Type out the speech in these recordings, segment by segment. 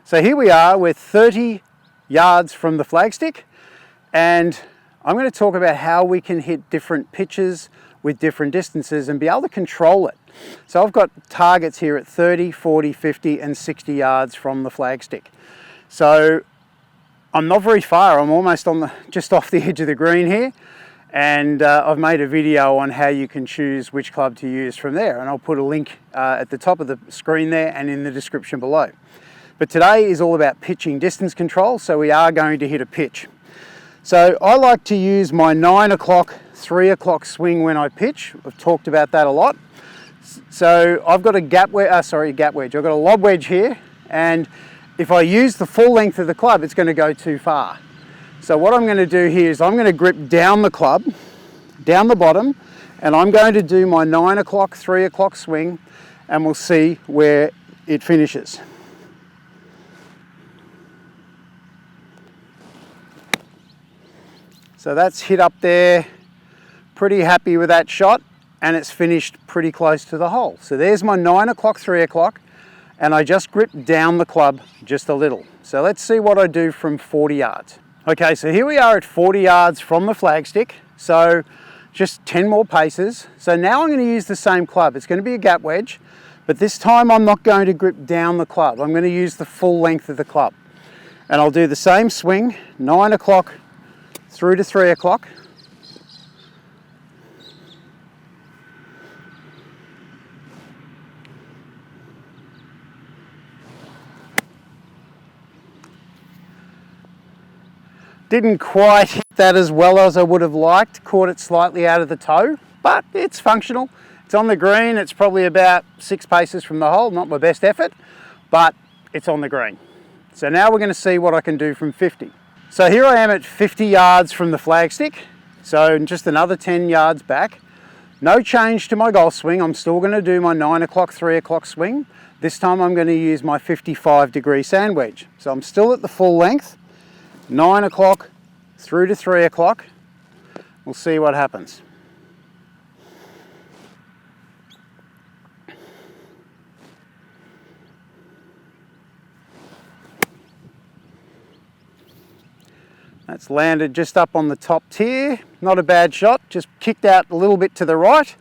So here we are, we're 30 yards from the flagstick, and I'm going to talk about how we can hit different pitches with different distances and be able to control it. So I've got targets here at 30, 40, 50 and 60 yards from the flagstick. So I'm not very far, I'm almost just off the edge of the green here, and I've made a video on how you can choose which club to use from there, and I'll put a link at the top of the screen there and in the description below. But today is all about pitching distance control, so we are going to hit a pitch. So I like to use my 9 o'clock, 3 o'clock swing when I pitch. I've talked about that a lot. So I've got a gap wedge, I've got a lob wedge here, and if I use the full length of the club, it's going to go too far. So what I'm going to do here is I'm going to grip down the club, down the bottom, and I'm going to do my 9 o'clock, 3 o'clock swing, and we'll see where it finishes. So that's hit up there, pretty happy with that shot, and it's finished pretty close to the hole. So there's my 9 o'clock, 3 o'clock, and I just gripped down the club just a little. So let's see what I do from 40 yards. Okay, so here we are at 40 yards from the flagstick, so just 10 more paces. So now I'm going to use the same club. It's going to be a gap wedge, but this time I'm not going to grip down the club. I'm going to use the full length of the club. And I'll do the same swing, 9 o'clock, through to 3 o'clock. Didn't quite hit that as well as I would have liked, caught it slightly out of the toe, but it's functional. It's on the green, it's probably about 6 paces from the hole, not my best effort, but it's on the green. So now we're going to see what I can do from 50. So here I am at 50 yards from the flagstick, so just another 10 yards back. No change to my golf swing, I'm still going to do my 9 o'clock, 3 o'clock swing. This time I'm going to use my 55-degree sand wedge. So I'm still at the full length, 9 o'clock through to 3 o'clock. We'll see what happens. That's landed just up on the top tier. Not a bad shot, just kicked out a little bit to the right.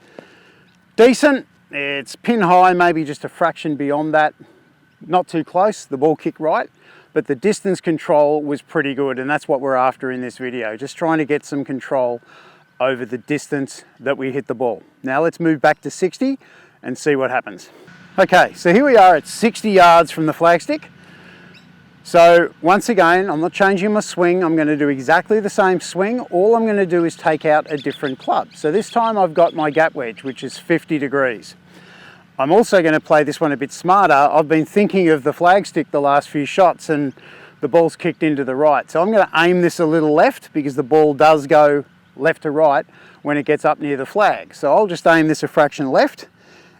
Decent, it's pin high, maybe just a fraction beyond that. Not too close, the ball kicked right, but the distance control was pretty good, and that's what we're after in this video, just trying to get some control over the distance that we hit the ball. Now let's move back to 60 and see what happens. Okay, so here we are at 60 yards from the flagstick. So once again, I'm not changing my swing. I'm going to do exactly the same swing. All I'm going to do is take out a different club. So this time I've got my gap wedge, which is 50 degrees. I'm also going to play this one a bit smarter. I've been thinking of the flagstick the last few shots and the ball's kicked into the right. So I'm going to aim this a little left because the ball does go left to right when it gets up near the flag. So I'll just aim this a fraction left,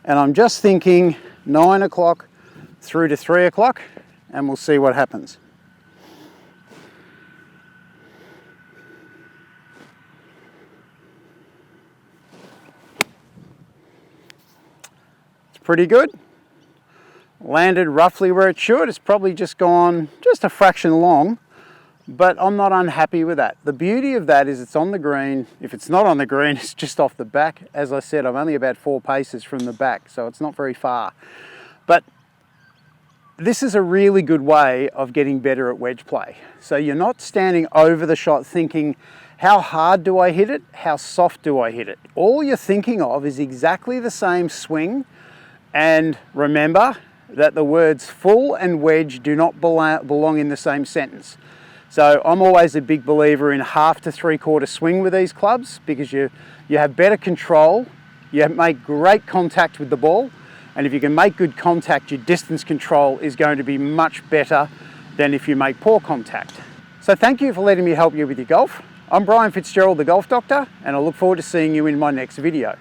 and I'm just thinking 9 o'clock through to 3 o'clock. And we'll see what happens. It's pretty good. Landed roughly where it should. It's probably just gone just a fraction long, but I'm not unhappy with that. The beauty of that is it's on the green. If it's not on the green, it's just off the back. As I said, I'm only about 4 paces from the back, so it's not very far. But this is a really good way of getting better at wedge play. So you're not standing over the shot thinking, how hard do I hit it? How soft do I hit it? All you're thinking of is exactly the same swing. And remember that the words full and wedge do not belong in the same sentence. So I'm always a big believer in half to 3/4 swing with these clubs because you have better control, you make great contact with the ball, and if you can make good contact, your distance control is going to be much better than if you make poor contact. So thank you for letting me help you with your golf. I'm Brian Fitzgerald, the Golf Doctor, and I look forward to seeing you in my next video.